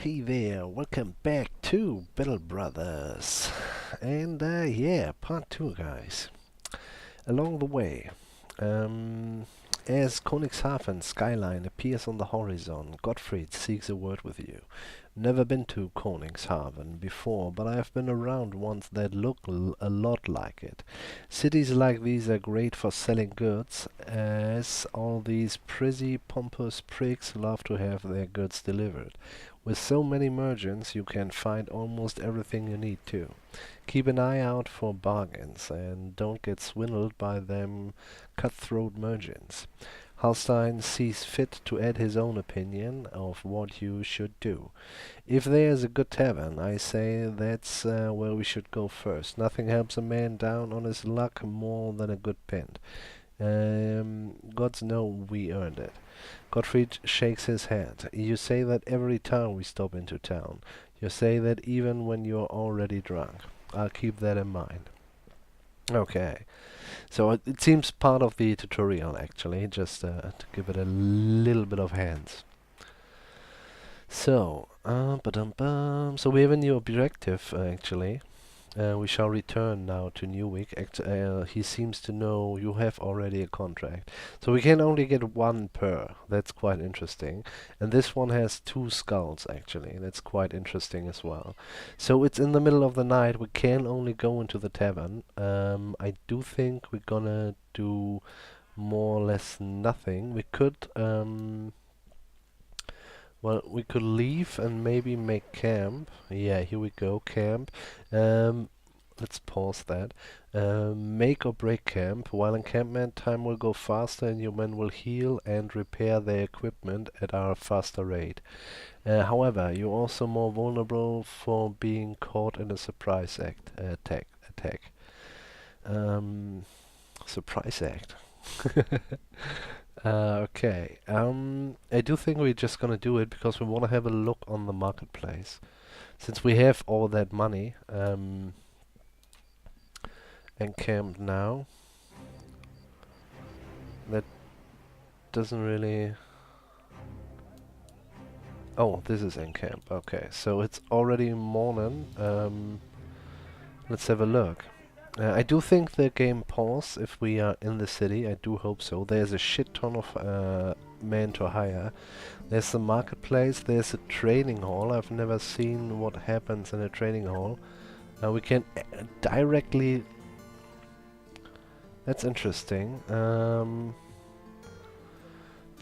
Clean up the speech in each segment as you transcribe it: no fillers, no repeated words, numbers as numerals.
Hey there, welcome back to Battle Brothers. And yeah, part 2, guys. Along the way, um, as Königshafen skyline appears on the horizon, Gottfried seeks a word with you. Never been to Königshafen before, but I have been around ones that look a lot like it. Cities like these are great for selling goods, as all these pretty pompous prigs love to have their goods delivered. With so many merchants, you can find almost everything you need too. Keep an eye out for bargains and don't get swindled by them cutthroat merchants. Halstein sees fit to add his own opinion of what you should do. If there's a good tavern, I say that's where we should go first. Nothing helps a man down on his luck more than a good pint. Gods know we earned it. Gottfried shakes his head. You say that every time we stop into town. You say that even when you're already drunk. I'll keep that in mind. Okay. So it seems part of the tutorial actually, just to give it a little bit of hands. So, so we have a new objective actually. We shall return now to Newwick. He seems to know you have already a contract. So we can only get one per. That's quite interesting. And this one has 2 skulls actually. That's quite interesting as well. So it's in the middle of the night. We can only go into the tavern. I do think we're gonna do more or less nothing. We could well, we could leave and maybe make camp. Yeah, here we go, camp. Let's pause that. Make or break camp. While encampment time will go faster and your men will heal and repair their equipment at our faster rate. However, you're also more vulnerable for being caught in a surprise attack. Surprise act. Okay. I do think we're just gonna do it because we wanna have a look on the marketplace. Since we have all that money, encamped now. That doesn't really... Oh, this is encamp. Okay, so it's already morning. Let's have a look. I do think the game pauses if we are in the city. I do hope so. There's a shit ton of men to hire. There's the marketplace. There's a training hall. I've never seen what happens in a training hall. We can directly... That's interesting.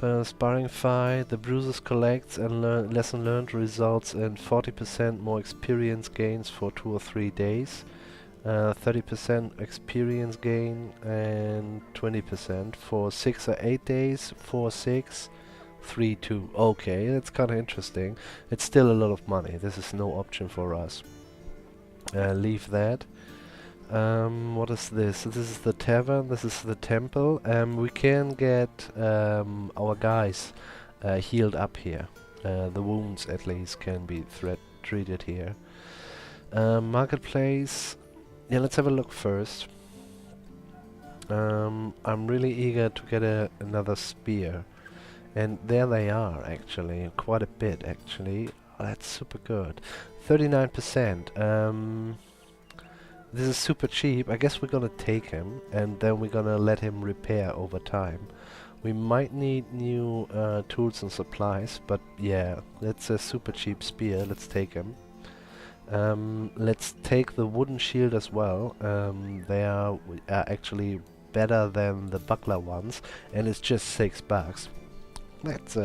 The sparring fight, the bruises collects and lesson learned results in 40% more experience gains for 2 or 3 days. 30% experience gain and 20% for 6 or 8 days, 4, 6, 3, 2. Okay, that's kind of interesting. It's still a lot of money. This is no option for us. Leave that. What is this? This is the tavern, this is the temple. We can get our guys healed up here. The wounds at least can be treated here. Marketplace. Yeah, let's have a look first. I'm really eager to get another spear. And there they are, actually. Quite a bit, actually. Oh, that's super good. 39%. This is super cheap. I guess we're gonna take him, and then we're gonna let him repair over time. We might need new tools and supplies, but yeah, that's a super cheap spear. Let's take him. Let's take the wooden shield as well. They are actually better than the buckler ones, and it's just $6. That's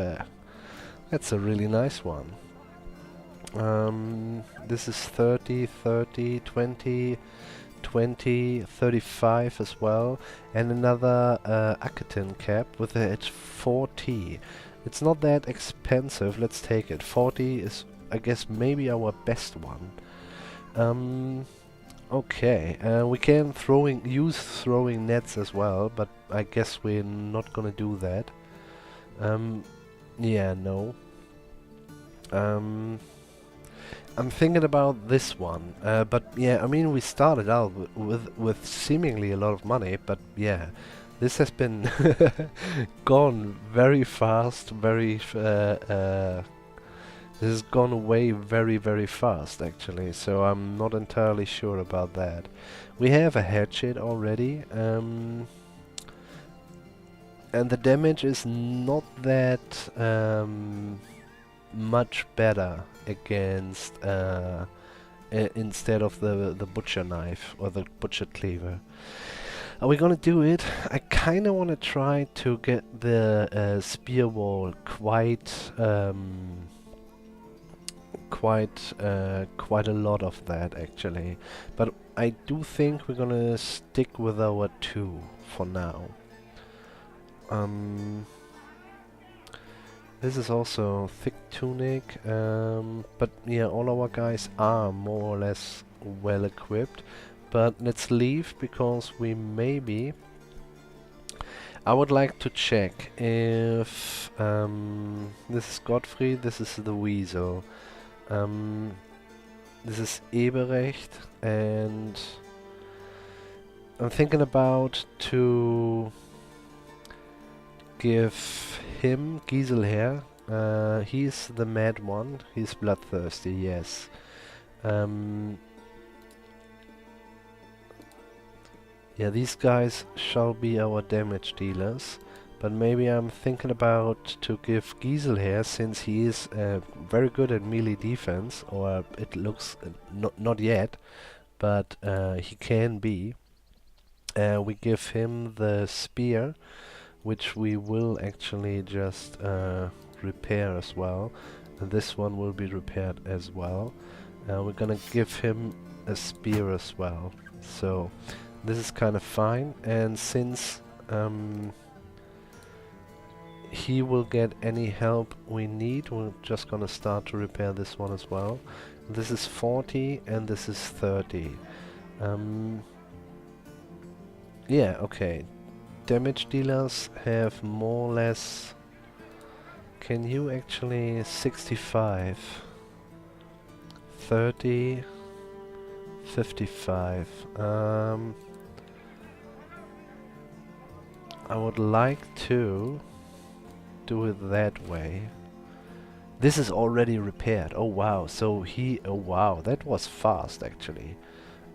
a really nice one. This is 30, 30, 20, 20, 35 as well, and another Akatin cap with it's 40. It's not that expensive. Let's take it. 40 is, I guess, maybe our best one. Okay, we can use throwing nets as well, but I guess we're not gonna do that. Yeah, no. I'm thinking about this one, but yeah, I mean, we started out with seemingly a lot of money, but yeah, this has been gone very fast, very This has gone away very, very fast, actually, so I'm not entirely sure about that. We have a hatchet already, and the damage is not that much better against instead of the butcher knife or the butcher cleaver. Are we gonna do it? I kinda wanna try to get the spear wall quite a lot of that actually, but I do think we're gonna stick with our 2 for now. This is also thick tunic, but yeah, all our guys are more or less well equipped. But let's leave because we maybe... I would like to check if... this is Gottfried, this is the Weasel. This is Eberecht, and I'm thinking about to give him Giselher. He's the mad one. He's bloodthirsty, yes. Yeah, these guys shall be our damage dealers. But maybe I'm thinking about to give Giselher, since he is very good at melee defense, or it looks not yet, but he can be. We give him the spear, which we will actually just repair as well. And this one will be repaired as well. We're gonna give him a spear as well. So this is kind of fine, and since he will get any help we need, we're just gonna start to repair this one as well. This is 40 and this is 30. Yeah, okay. Damage dealers have more or less... Can you actually... 65, 30, 55. I would like to do it that way. This is already repaired. Oh wow, so he... Oh wow, that was fast actually.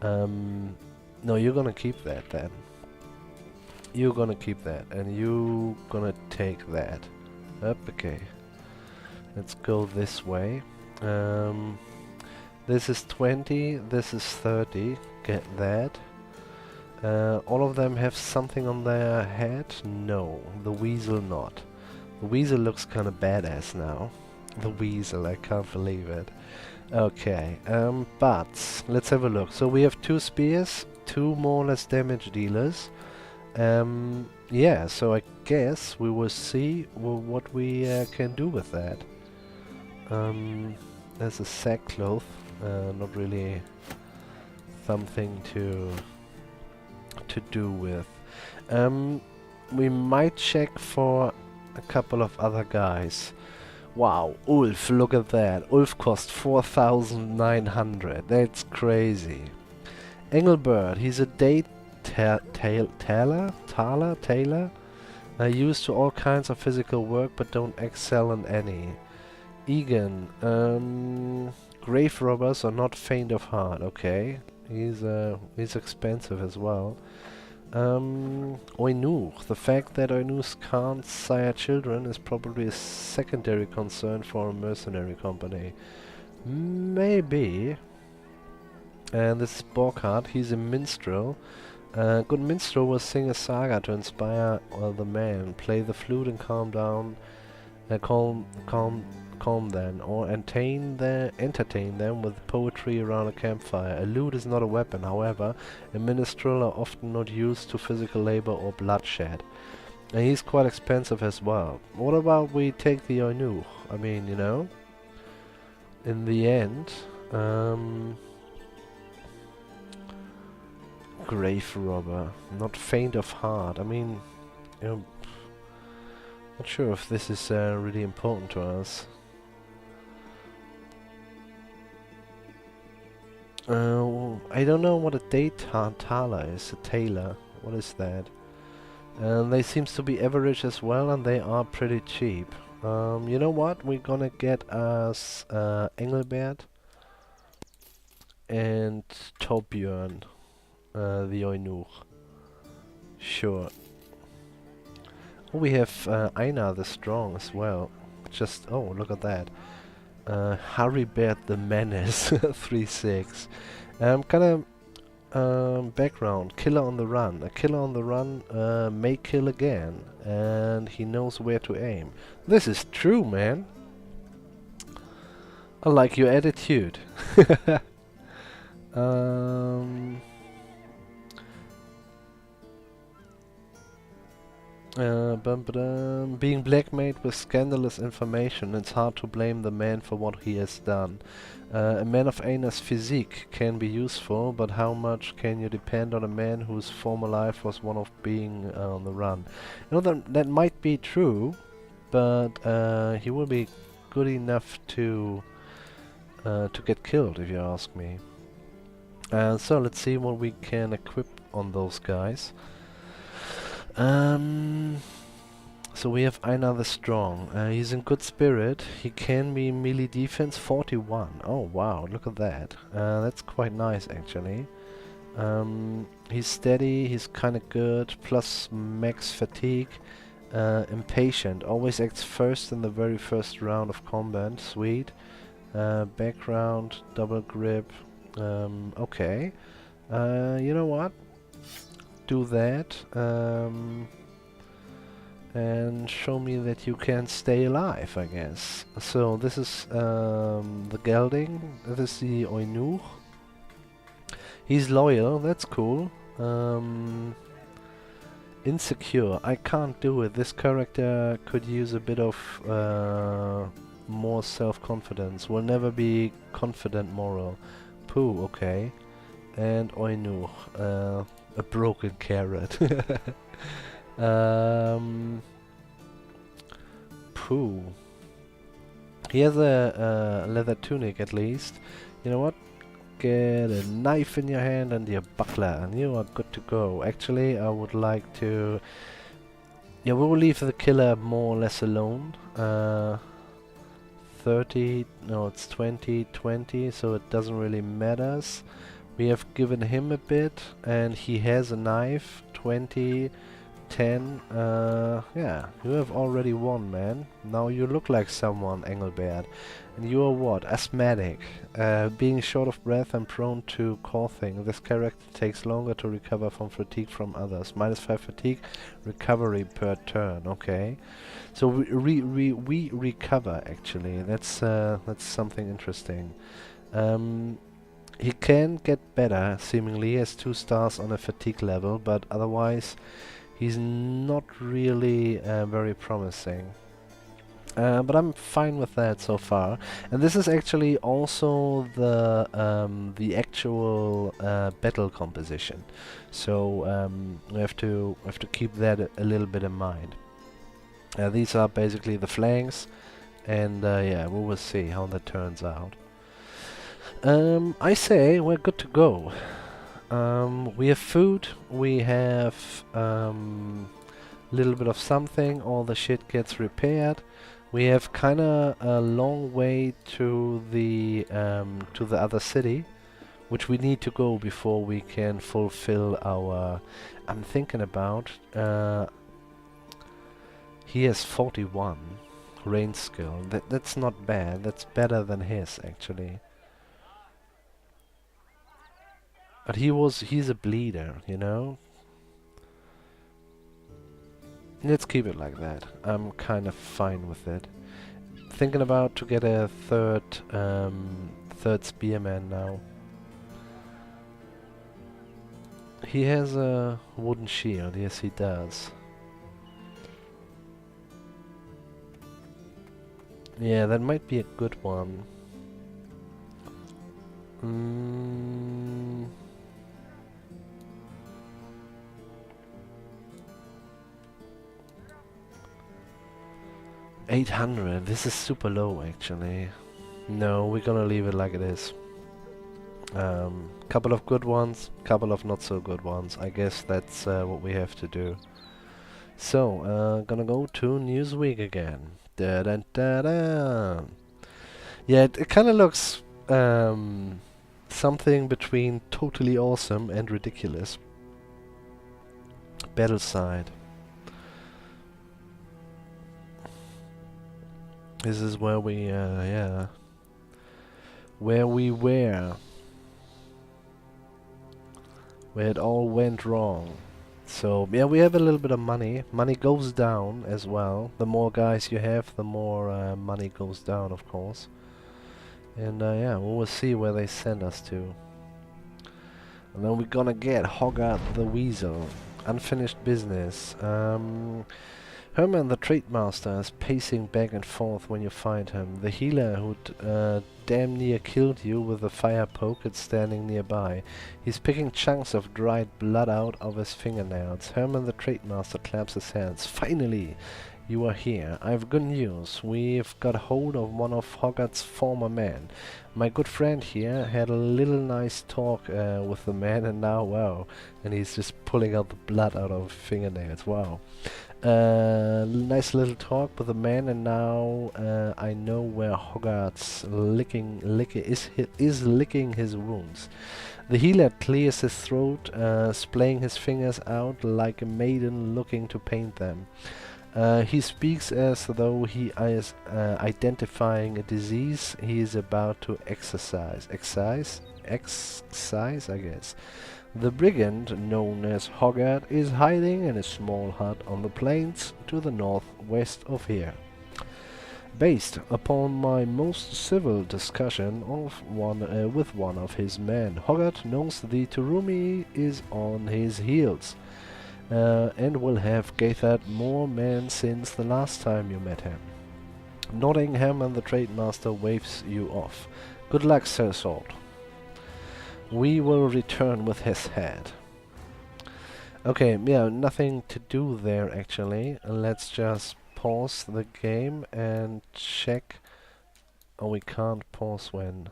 No, you're gonna keep that then. You're gonna keep that, and you gonna take that. Up, okay. Let's go this way. This is 20, this is 30. Get that. All of them have something on their head? No, the Weasel not. The Weasel looks kinda badass now. The Weasel, I can't believe it. Okay, but let's have a look. So we have 2 spears, 2 more or less damage dealers. Yeah, so I guess we will see what we can do with that. There's a sackcloth, not really something to do with. We might check for a couple of other guys. Wow, Ulf, look at that. Ulf cost 4,900. That's crazy. Engelbert, he's a day tailor, used to all kinds of physical work but don't excel in any. Egan, grave robbers are not faint of heart. Okay, he's expensive as well. Oinuch, the fact that Oinuchs can't sire children is probably a secondary concern for a mercenary company. Maybe. And this is Borkhardt, he's a minstrel. Good minstrel will sing a saga to inspire the men, play the flute and calm down, calm them, or entertain them with poetry around a campfire. A lute is not a weapon, however, a minstrel are often not used to physical labor or bloodshed. And he's quite expensive as well. What about we take the Oinuch? I mean, you know, in the end, grave robber, not faint of heart. I mean, you know, not sure if this is really important to us. I don't know what a tailor is. A tailor. What is that? They seems to be average as well, and they are pretty cheap. You know what? We're gonna get us Engelbert and Torbjörn, the Eunuch. Sure. Oh, we have Einar the Strong as well. Just, oh, look at that. Haribert the Menace, 3-6. Kind of background, killer on the run. A killer on the run may kill again, and he knows where to aim. This is true, man. I like your attitude. um... Being blackmailed with scandalous information, it's hard to blame the man for what he has done. A man of Einar's physique can be useful, but how much can you depend on a man whose former life was one of being on the run? You know, that might be true, but he will be good enough to get killed, if you ask me. So let's see what we can equip on those guys. So we have Einar the Strong. He's in good spirit. He can be melee defense 41. Oh wow, look at that. That's quite nice actually. He's steady, he's kinda good, plus max fatigue. Impatient, always acts first in the very first round of combat. Sweet. Background, double grip. Okay. You know what? Do that. And show me that you can stay alive, I guess. So this is the gelding. This is the Eunuch. He's loyal, that's cool. Insecure, I can't do it. This character could use a bit of more self-confidence. Will never be confident moral. Pooh, okay. And Eunuch, a broken carrot. Pooh. He has a leather tunic at least. You know what? Get a knife in your hand and your buckler and you are good to go. Actually, I would like to... Yeah, we will leave the killer more or less alone. 30... No, it's 20, 20, so it doesn't really matter. We have given him a bit and he has a knife. 20... 10, yeah, you have already won, man. Now you look like someone, Engelbert. And you are what? Asthmatic. Being short of breath and prone to coughing. This character takes longer to recover from fatigue from others. -5 fatigue recovery per turn, okay. So we recover, actually. That's something interesting. He can get better, seemingly. He has 2 stars on a fatigue level, but otherwise he's not really very promising. But I'm fine with that so far. And this is actually also the actual battle composition. So we have to keep that a little bit in mind. These are basically the flanks, and yeah, we will see how that turns out. I say we're good to go. We have food, we have a little bit of something, all the shit gets repaired. We have kinda a long way to the other city, which we need to go before we can fulfill our... I'm thinking about... he has 41 range skill. That's not bad, that's better than his actually. But he's a bleeder, you know? Let's keep it like that. I'm kind of fine with it. Thinking about to get a third spearman now. He has a wooden shield, yes he does. Yeah, that might be a good one. 800, this is super low actually. No, we're gonna leave it like it is. Couple of good ones, couple of not so good ones. I guess that's what we have to do. So, gonna go to Newsweek again. Da da da da. Yeah, it kind of looks something between totally awesome and ridiculous. Battle side. This is where we, yeah, where we were, where it all went wrong. So yeah, we have a little bit of money. Money goes down as well. The more guys you have, the more money goes down, of course. And yeah, we will see where they send us to. And then we're gonna get Hogarth the Weasel. Unfinished business. Herman the Trademaster is pacing back and forth when you find him. The healer who damn near killed you with a fire poke is standing nearby. He's picking chunks of dried blood out of his fingernails. Herman the Trademaster claps his hands. Finally! You are here. I have good news. We've got hold of one of Hogarth's former men. My good friend here had a little nice talk with the man, and now, wow. And he's just pulling out the blood out of his fingernails. Wow. Nice little talk with the man, and now I know where Hogarth's is licking his wounds. The healer clears his throat, splaying his fingers out like a maiden looking to paint them. He speaks as though he is identifying a disease he is about to exorcise. Excise, I guess. The brigand, known as Hogarth, is hiding in a small hut on the plains to the northwest of here. Based upon my most civil discussion with one of his men, Hogarth knows the Turumii is on his heels. And will have gathered more men since the last time you met him. Nodding, Herman the Trademaster waves you off. Good luck, Sir Sword. We will return with his head. Okay, yeah, nothing to do there actually. Let's just pause the game and check. Oh, we can't pause when...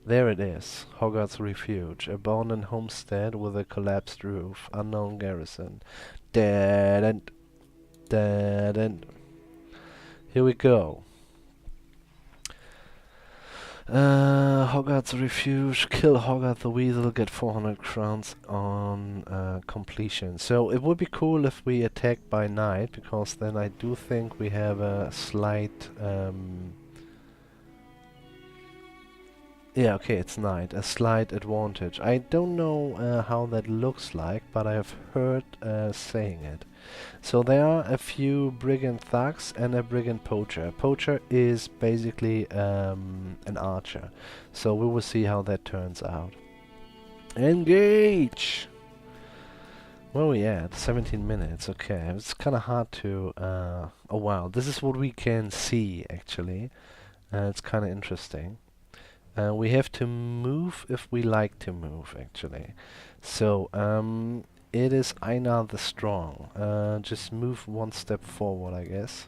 There it is, Hogarth's Refuge, abandoned homestead with a collapsed roof, unknown garrison. Dead end. Dead end. Here we go. Hogarth's Refuge, kill Hogarth the Weasel, get 400 crowns on completion. So it would be cool if we attack by night, because then I do think we have a slight... yeah, okay, it's night. A slight advantage. I don't know how that looks like, but I have heard saying it. So there are a few brigand thugs and a brigand poacher. Poacher is basically an archer. So we will see how that turns out. Engage! Where are we at? 17 minutes, okay. It's kind of hard to... oh wow, this is what we can see actually. It's kind of interesting. We have to move if we like to move, actually. So, it is Einar the Strong. Just move one step forward, I guess.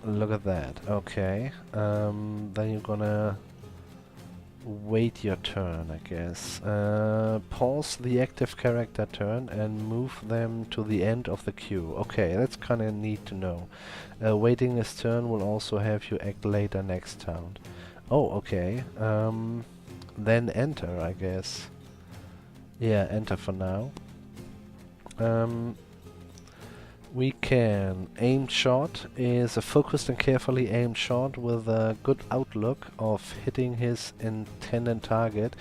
Look at that. Okay. Then you're gonna wait your turn, I guess. Pause the active character turn and move them to the end of the queue. Okay, that's kind of neat to know. Waiting this turn will also have you act later next turn. Oh, okay. Then enter, I guess. Yeah, enter for now. We can aim shot is a focused and carefully aimed shot with a good outlook of hitting his intended target,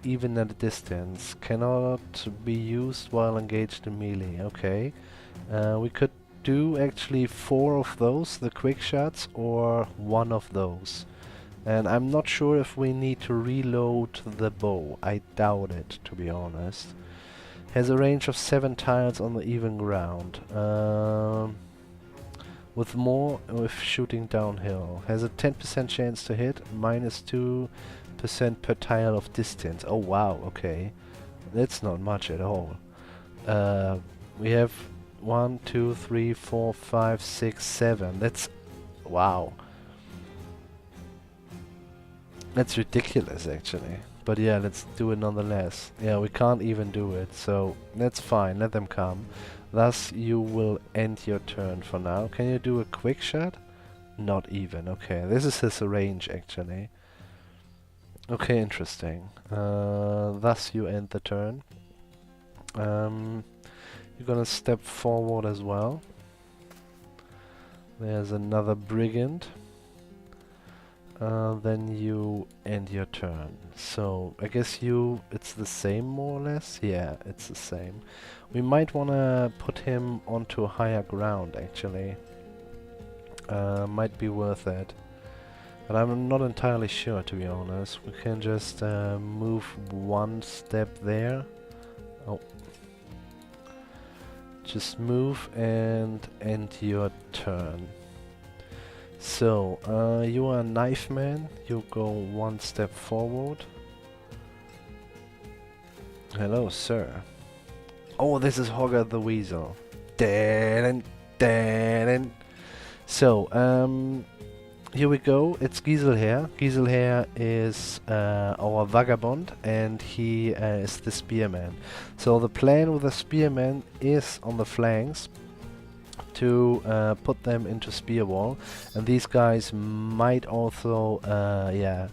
even at a distance. Cannot be used while engaged in melee. Okay. We could do actually 4 of those, the quick shots, or 1 of those. And I'm not sure if we need to reload the bow. I doubt it, to be honest. Has a range of 7 tiles on the even ground. With shooting downhill. Has a 10% chance to hit, minus 2% per tile of distance. Oh wow, okay. That's not much at all. We have 1, 2, 3, 4, 5, 6, 7. That's... wow. That's ridiculous, actually. But yeah, let's do it nonetheless. Yeah, we can't even do it, so that's fine, let them come. Thus, you will end your turn for now. Can you do a quick shot? Not even, okay. This is his range, actually. Okay, interesting. Thus, you end the turn. You're gonna step forward as well. There's another brigand. Then you end your turn. So, I guess it's the same more or less? Yeah, it's the same. We might wanna put him onto higher ground, actually. Might be worth it. But I'm not entirely sure, to be honest. We can just move one step there. Oh. Just move and end your turn. So, you are a knife man. You go one step forward. Hello, sir. Oh, this is Hogger the Weasel. So, here we go. It's Weasel here. Weasel here is our vagabond, and he is the spearman. So the plan with the spearman is on the flanks to put them into spear wall, and these guys might also, yeah,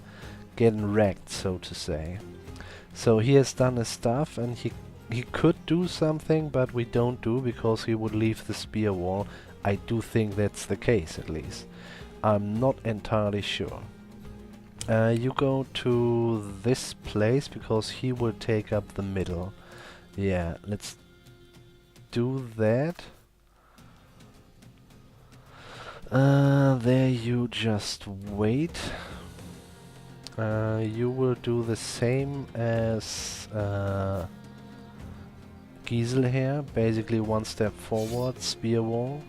get wrecked, so to say. So he has done his stuff, and he could do something, but we don't do because he would leave the spear wall. I do think that's the case, at least. I'm not entirely sure. You go to this place because he will take up the middle. Yeah, let's do that. There you just wait. You will do the same as Weasel here. Basically one step forward, spear wall,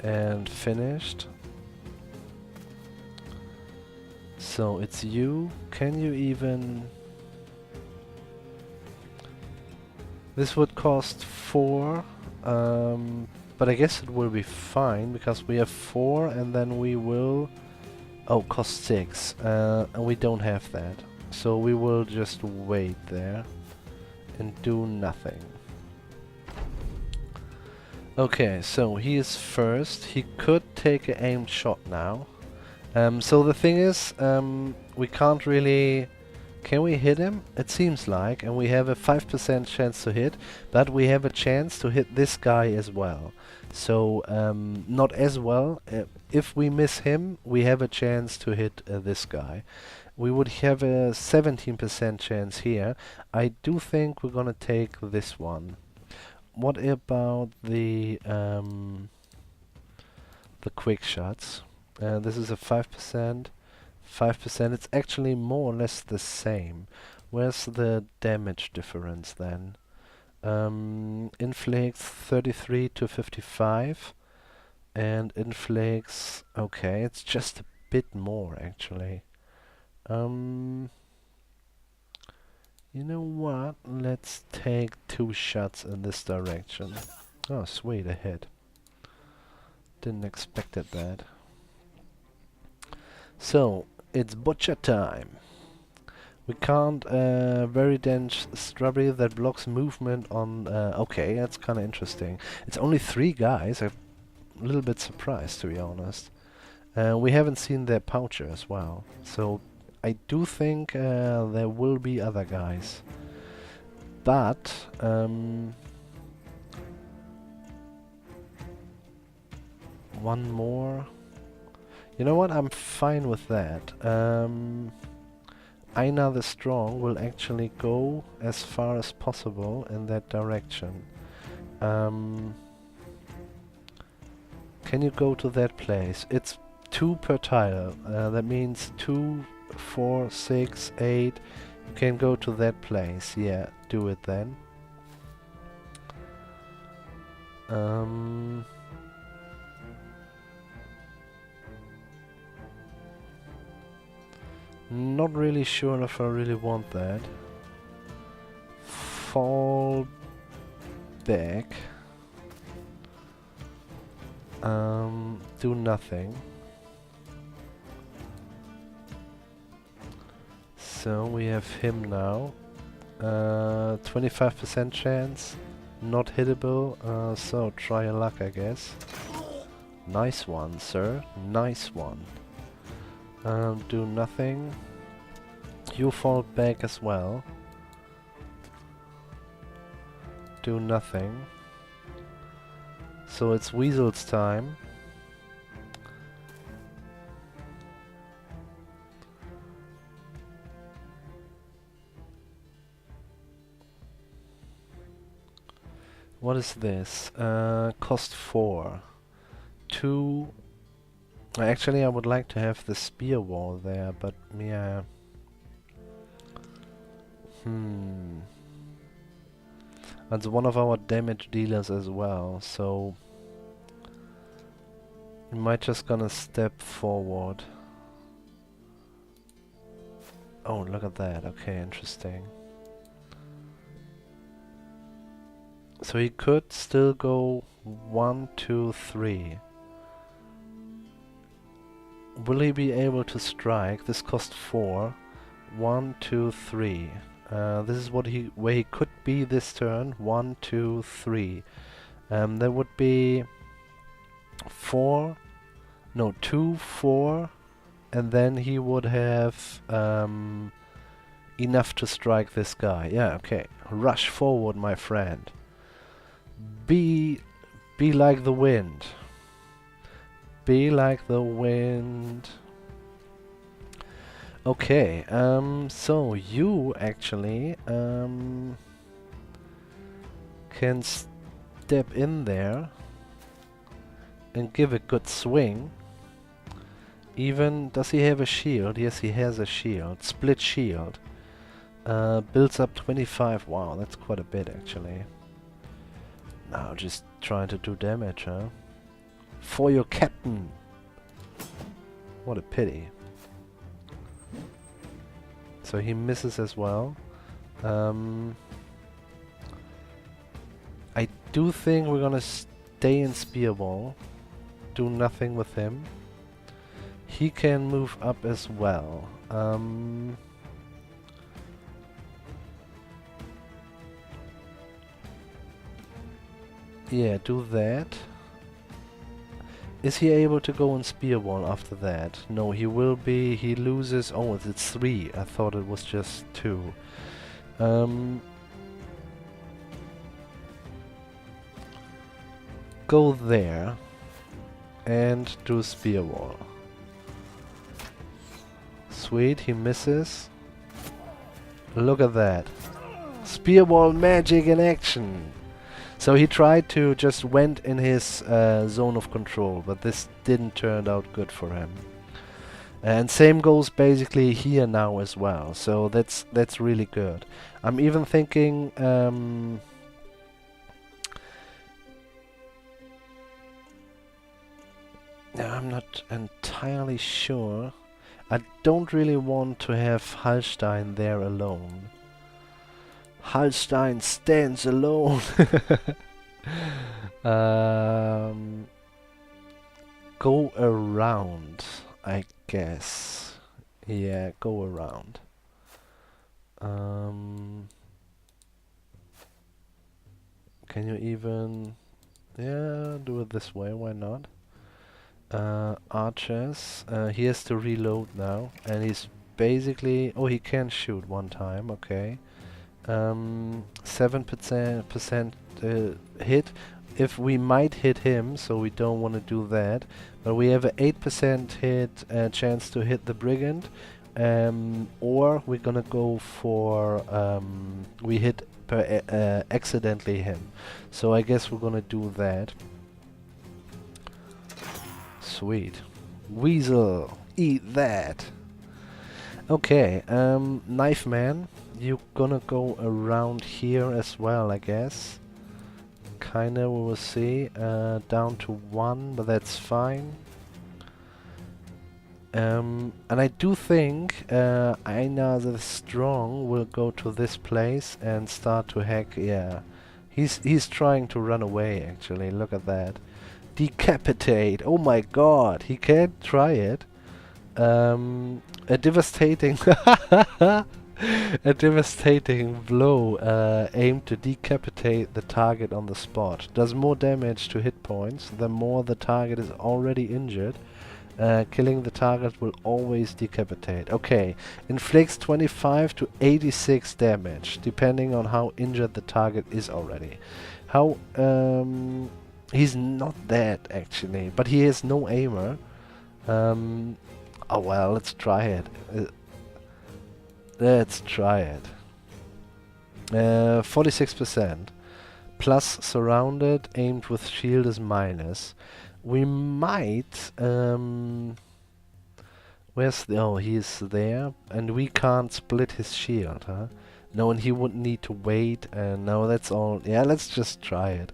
and finished. So it's you. Can you even... This would cost 4, but I guess it will be fine because we have 4 and then we will... Oh, cost 6, and we don't have that. So we will just wait there and do nothing. Okay, so he is first. He could take an aimed shot now. So the thing is, we can't really... Can we hit him? It seems like, and we have a 5% chance to hit, but we have a chance to hit this guy as well. So, not as well. If we miss him, we have a chance to hit this guy. We would have a 17% chance here. I do think we're gonna take this one. What about the quick shots? This is a 5%. 5%. It's actually more or less the same. Where's the damage difference then? Inflicts 33 to 55, and inflicts... Okay, it's just a bit more actually. You know what? Let's take 2 shots in this direction. Oh, sweet, a hit. Didn't expect that. So, it's butcher time. We can't very dense strawberry that blocks movement on... okay, that's kind of interesting. It's only 3 guys. I'm a little bit surprised, to be honest. We haven't seen their poucher as well. So I do think there will be other guys. But... one more... You know what? I'm fine with that. Aina the Strong will actually go as far as possible in that direction. Can you go to that place? It's 2 per tile. That means 2, 4, 6, 8. You can go to that place. Yeah, do it then. Not really sure if I really want that. Fall back. Do nothing. So we have him now. 25% chance. Not hittable. So try your luck, I guess. Nice one, sir. Nice one. Do nothing. You fall back as well. Do nothing. So it's Weasel's time. What is this? Cost 4. 2. Actually, I would like to have the spear wall there, but yeah. That's one of our damage dealers as well, so we might just gonna step forward. Oh, look at that. Okay, interesting. So he could still go 1, 2, 3. Will he be able to strike? This cost 4. 1, 2, 3. This is what where he could be this turn. 1, 2, 3. There would be 4. No, 2, 4. And then he would have enough to strike this guy. Yeah, okay. Rush forward, my friend. Be like the wind. Be like the wind. Okay, so you actually can step in there and give a good swing. Even, does he have a shield? Yes, he has a shield. Split shield. Builds up 25. Wow, that's quite a bit actually. Now just trying to do damage, huh? For your captain. What a pity. So he misses as well. I do think we're gonna stay in spear wall. Do nothing with him. He can move up as well. Yeah, do that. Is he able to go on spear wall after that? No, he will be. He loses. Oh, it's 3. I thought it was just 2. Go there and do spear wall. Sweet, he misses. Look at that. Spear wall magic in action. So he tried to just went in his zone of control, but this didn't turn out good for him. And same goes basically here now as well. So that's really good. I'm even thinking I'm not entirely sure. I don't really want to have Hallstein there alone. Hallstein stands alone. Go around, I guess. Yeah, go around. Can you even... Yeah, do it this way, why not? Archers. He has to reload now, and he's basically... Oh, he can shoot one time, okay. 7% hit. If we might hit him, so we don't want to do that. But we have an 8% hit chance to hit the brigand, or we're gonna go for we hit accidentally him. So I guess we're gonna do that. Sweet. Weasel, eat that. Okay, Knife Man. You're gonna go around here as well, I guess. Kinda, we will see. Down to 1, but that's fine. And I do think Einar the Strong will go to this place and start to hack. Yeah, he's trying to run away. Actually, look at that. Decapitate! Oh my God, he can't try it. A devastating a devastating blow aimed to decapitate the target on the spot. Does more damage to hit points the more the target is already injured. Killing the target will always decapitate. Okay, inflicts 25 to 86 damage, depending on how injured the target is already. How, he's not dead actually, but he has no aimer. Oh well, let's try it. Let's try it. 46%. Plus surrounded, aimed with shield is minus. We might... where's the... Oh, he's there. And we can't split his shield, huh? No, and he would need to wait. And no, that's all. Yeah, let's just try it.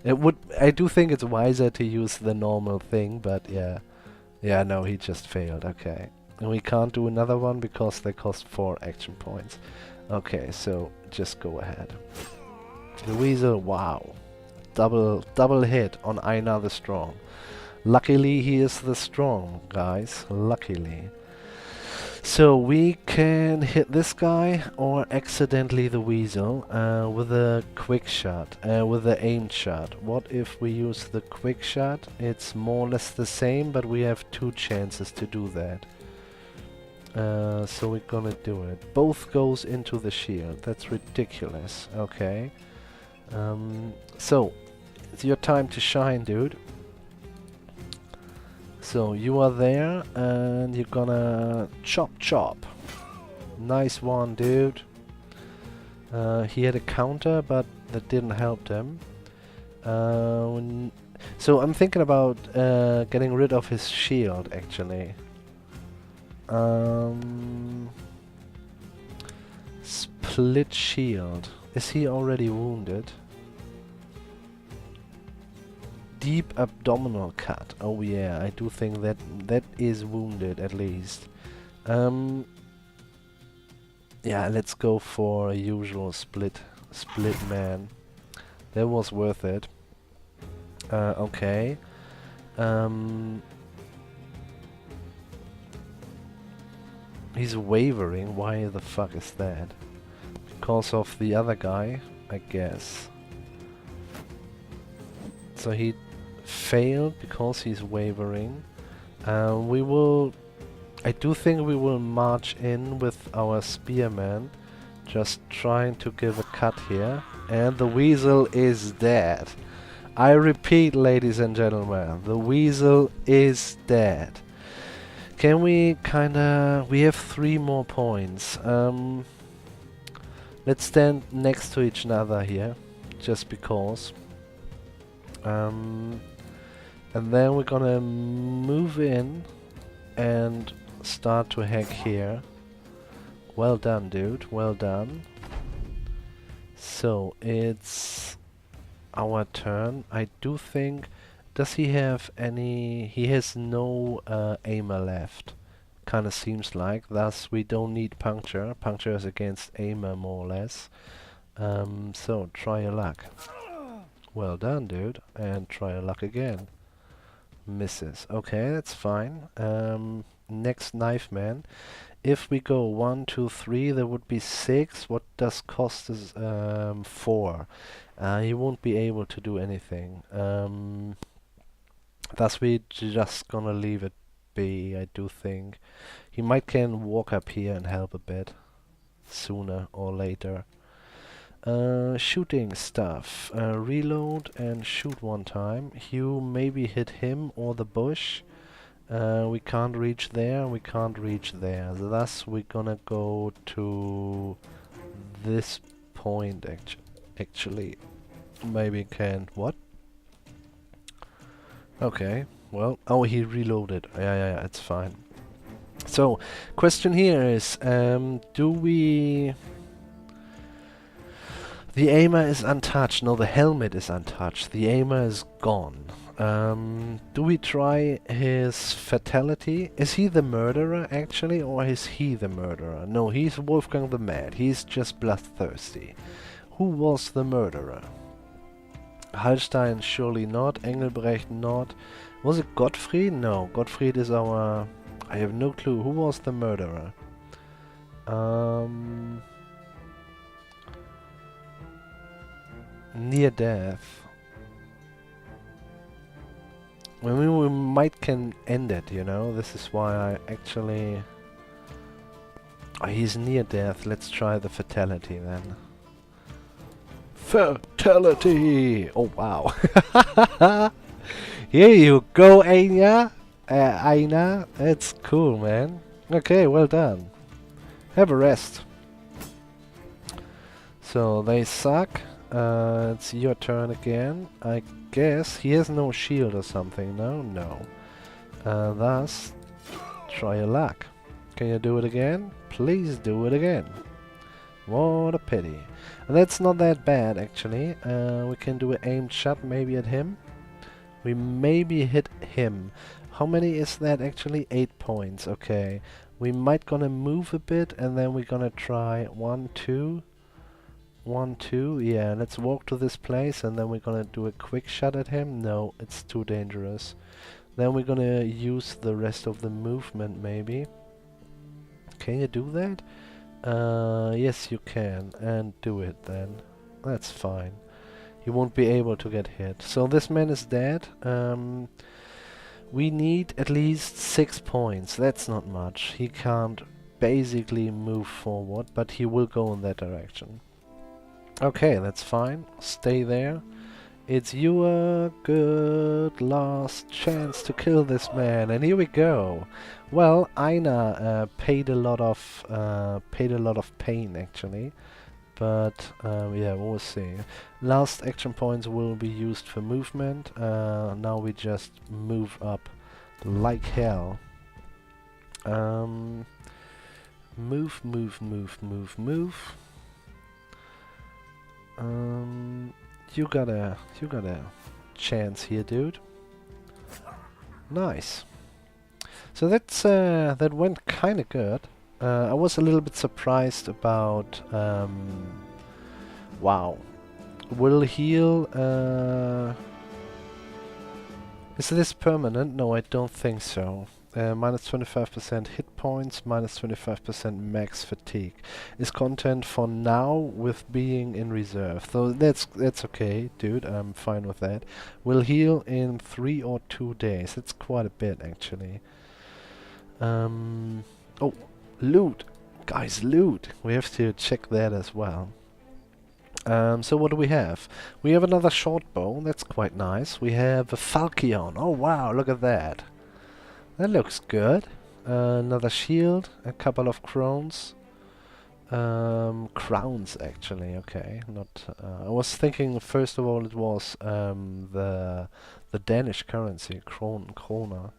It would... I do think it's wiser to use the normal thing, but yeah. Yeah, no, he just failed. Okay. And we can't do another one because they cost 4 action points. Okay, so just go ahead. The Weasel, wow. Double hit on Einar the Strong. Luckily he is the strong, guys. Luckily. So we can hit this guy or accidentally the Weasel with a quick shot, with the aimed shot. What if we use the quick shot? It's more or less the same, but we have 2 chances to do that. So we're gonna do it. Both goes into the shield. That's ridiculous. Okay. So it's your time to shine, dude. So you are there and you're gonna chop. Nice one, dude. He had a counter, but that didn't help him. So I'm thinking about getting rid of his shield, actually. Split shield. Is he already wounded? Deep abdominal cut. Oh yeah, I do think that that is wounded at least. Yeah, let's go for a usual split man. That was worth it. Okay. He's wavering. Why the fuck is that? Because of the other guy, I guess. So he failed because he's wavering. We will... I do think we will march in with our spearman. Just trying to give a cut here. And the Weasel is dead. I repeat, ladies and gentlemen, the Weasel is dead. Can we kinda... We have 3 more points. Let's stand next to each other here. Just because. And then we're gonna move in and start to hack here. Well done, dude. Well done. So it's our turn. I do think... Does he have any... He has no aimer left. Kinda seems like. Thus we don't need puncture. Puncture is against aimer more or less. So try your luck. Well done, dude. And try your luck again. Misses. Okay, that's fine. Next knife man. If we go 1, 2, 3, there would be 6. What does cost is 4. He won't be able to do anything. Thus we just gonna leave it be, I do think. He might can walk up here and help a bit. Sooner or later. Shooting stuff. Reload and shoot one time. You maybe hit him or the bush. We can't reach there, we can't reach there. Thus we're gonna go to this point actually. Maybe can... What? Okay, well... Oh, he reloaded. Yeah, it's fine. So, question here is, do we... The aimer is untouched. No, the helmet is untouched. The aimer is gone. Do we try his fatality? Is he the murderer actually, or is he the murderer? No, he's Wolfgang the Mad. He's just bloodthirsty. Who was the murderer? Hallstein surely not. Engelbrecht not. Was it Gottfried? No, Gottfried is our... I have no clue. Who was the murderer? Near death. I mean, we might can end it, you know? This is why I actually... Oh, he's near death. Let's try the fatality then. Fatality! Oh, wow. Here you go, Aina. Aina. That's cool, man. Okay, well done. Have a rest. So, they suck. It's your turn again. I guess he has no shield or something. No? No. Thus, try your luck. Can you do it again? Please do it again. What a pity. And that's not that bad, actually. We can do an aimed shot maybe at him. We maybe hit him. How many is that actually? 8 points. Okay. We might gonna move a bit and then we're gonna try 1, 2. 1, 2. Yeah, let's walk to this place and then we're gonna do a quick shot at him. No, it's too dangerous. Then we're gonna use the rest of the movement maybe. Can you do that? Yes you can. And do it then. That's fine. You won't be able to get hit. So this man is dead. We need at least 6 points. That's not much. He can't basically move forward, but he will go in that direction. Okay, that's fine. Stay there. It's your good last chance to kill this man, and here we go. Well, Aina paid a lot of pain actually, but yeah, we'll see. Last action points will be used for movement. Now we just move up like hell. Move, move, move, move, move. You got a chance here, dude. Nice. So that's that went kind of good. I was a little bit surprised about. Wow, will heal. Is this permanent? No, I don't think so. Minus 25% hit points, minus 25% max fatigue. Is content for now with being in reserve. So that's okay, dude. I'm fine with that. Will heal in 3 or 2 days. That's quite a bit actually. Oh, loot, guys, loot. We have to check that as well. So what do we have? We have another short bow. That's quite nice. We have a falchion. Oh wow, look at that. That looks good. Another shield, a couple of crowns. Crowns actually, okay. Not. I was thinking first of all it was the Danish currency, krona.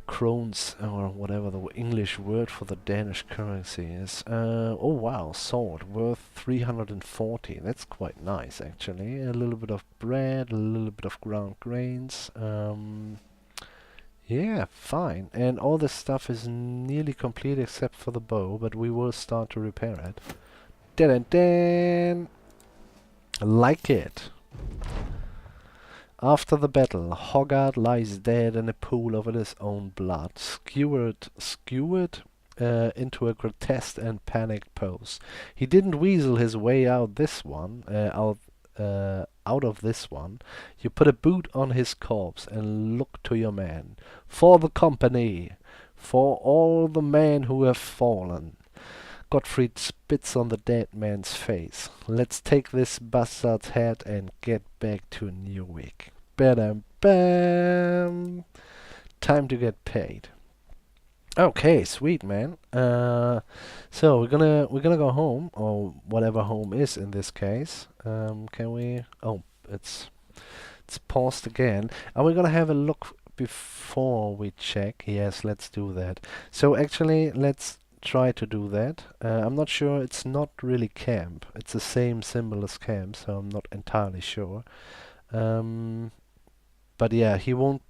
Krones, or whatever the English word for the Danish currency is. Oh wow, sword worth 340. That's quite nice actually. A little bit of bread, a little bit of ground grains. Yeah, fine. And all this stuff is nearly complete except for the bow, but we will start to repair it. Dun-dun-dun! Like it. After the battle, Hogarth lies dead in a pool of his own blood, skewered into a grotesque and panicked pose. He didn't weasel his way out of this one. You put a boot on his corpse and look to your man. For the company, for all the men who have fallen. Gottfried spits on the dead man's face. Let's take this bastard's head and get back to Newick. Bam, bam. Time to get paid. Okay, sweet man. So we're gonna go home, or whatever home is in this case. Can we? Oh, it's paused again. And we're gonna have a look before we check. Yes, let's do that. So actually, let's try to do that. I'm not sure. It's not really camp. It's the same symbol as camp, so I'm not entirely sure. But yeah, he won't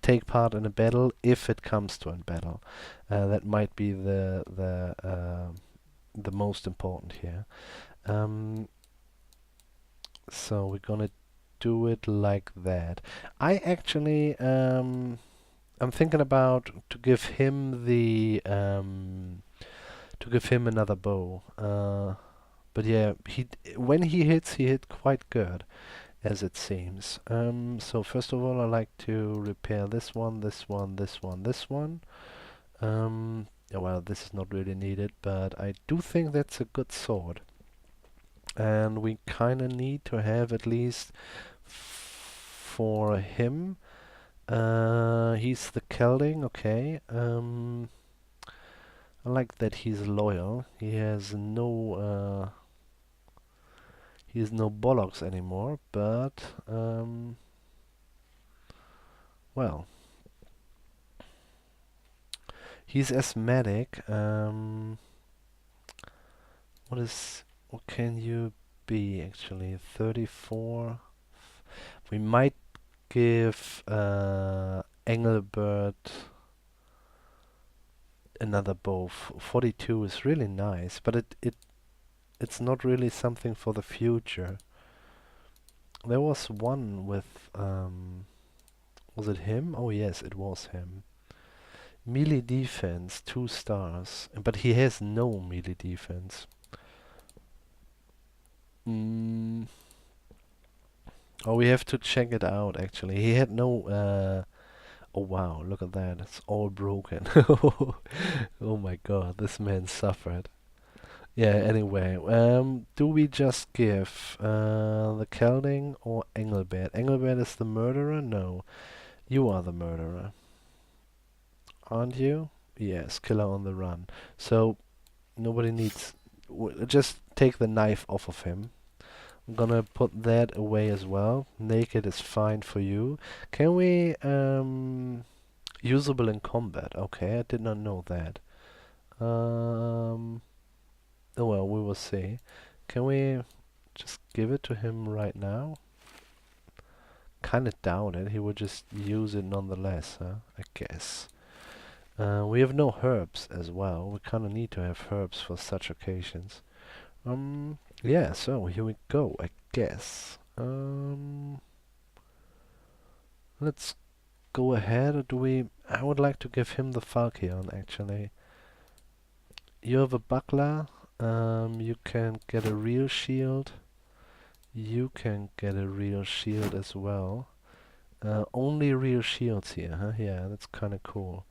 take part in a battle if it comes to a battle. That might be the most important here. So we're gonna do it like that. I actually I'm thinking about to give him the to give him another bow. But yeah, when he hit quite good, as it seems. So first of all, I like to repair this one, this one, this one, this one. Yeah, well, this is not really needed, but I do think that's a good sword. And we kinda need to have at least for him. He's the Celding, okay. I like that he's loyal. He has no bollocks anymore, but well, he's asthmatic. What can you be actually? 34. We might give Engelbert another bow. 42 is really nice, but it's not really something for the future. There was one with was it him? Oh yes, it was him. Melee defense, 2 stars, but he has no melee defense. Oh, we have to check it out actually. He had no oh wow, look at that. It's all broken. Oh my god, this man suffered. Yeah, anyway, do we just give the Celding or Engelbert? Engelbert is the murderer? No. You are the murderer. Aren't you? Yes, killer on the run. So, nobody needs... just take the knife off of him. I'm gonna put that away as well. Naked is fine for you. Can we... usable in combat. Okay, I did not know that. Oh well, we will see. Can we just give it to him right now? Kinda doubt it. He would just use it nonetheless, huh? I guess. We have no herbs as well. We kinda need to have herbs for such occasions. Yeah, so here we go, I guess. Let's go ahead, or do we... I would like to give him the Falchion, actually. You have a buckler. You can get a real shield. You can get a real shield as well. Only real shields here, huh? Yeah, that's kinda cool.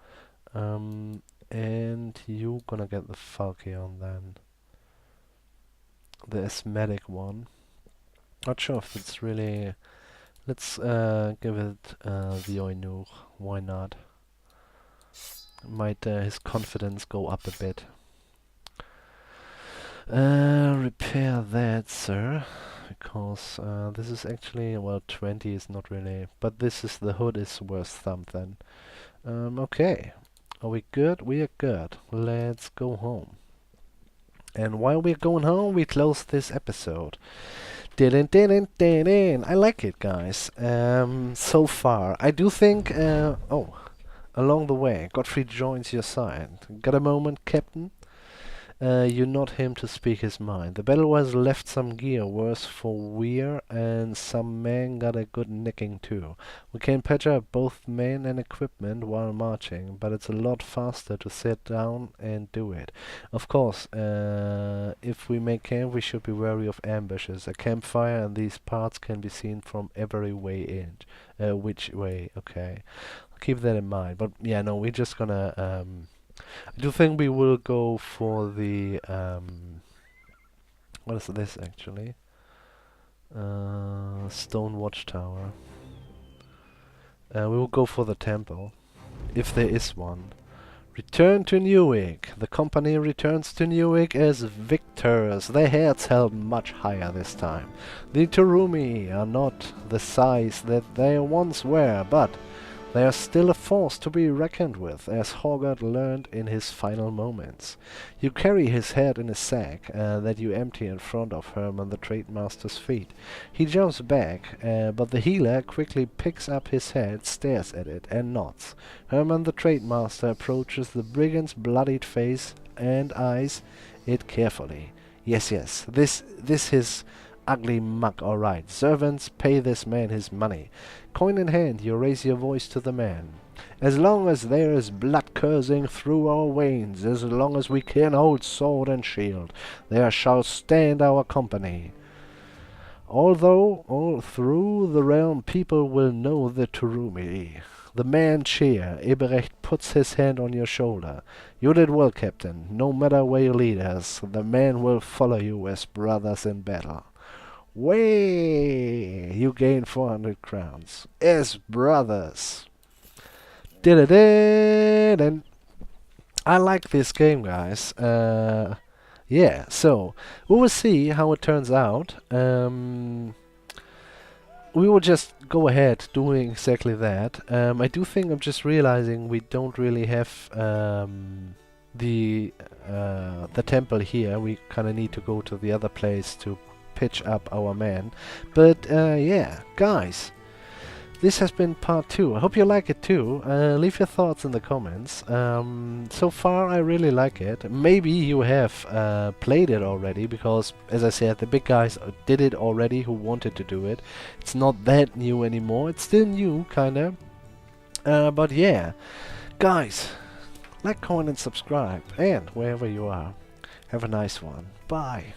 And you gonna get the Falchion then. The asthmatic one. Not sure if it's really... Let's give it the Oinur. Why not? Might his confidence go up a bit. Repair that, sir. Because this is actually, well, 20 is not really, but this is, the hood is worth something. Okay. Are we good? We are good. Let's go home. And while we're going home, we close this episode. I like it, guys. So far. I do think, oh, along the way, Godfrey joins your side. Got a moment, Captain? You nod him to speak his mind. The battle was left some gear worse for wear, and some men got a good nicking too. We can patch up both men and equipment while marching, but it's a lot faster to sit down and do it. Of course, if we make camp, we should be wary of ambushes. A campfire in these parts can be seen from every way in. Which way? Okay, I'll keep that in mind. But yeah, no, we're just gonna I do think we will go for the what is this actually? Stone watchtower. We will go for the temple, if there is one. Return to Newick. The company returns to Newick as victors. Their heads held much higher this time. The Turumii are not the size that they once were, but they are still a force to be reckoned with, as Hogarth learned in his final moments. You carry his head in a sack that you empty in front of Herman the Trademaster's feet. He jumps back, but the healer quickly picks up his head, stares at it, and nods. Herman the Trademaster approaches the brigand's bloodied face and eyes it carefully. Yes, this is ugly muck, all right. Servants, pay this man his money. Coin in hand, you raise your voice to the man. As long as there is blood coursing through our veins, as long as we can hold sword and shield, there shall stand our company. Although all through the realm people will know the Turumii. The man cheer. Eberecht puts his hand on your shoulder. You did well, Captain. No matter where you lead us, the men will follow you as brothers in battle. Way! You gain 400 crowns. As brothers. And I like this game, guys. Yeah, so we will see how it turns out. We will just go ahead doing exactly that. I do think I'm just realizing we don't really have the temple here. We kind of need to go to the other place to pitch up our man. But yeah, guys, this has been part 2. I hope you like it too. Leave your thoughts in the comments. So far I really like it. Maybe you have played it already, because as I said, the big guys did it already who wanted to do it. It's not that new anymore. It's still new, kinda. But yeah, guys, like, comment and subscribe. And wherever you are, have a nice one. Bye.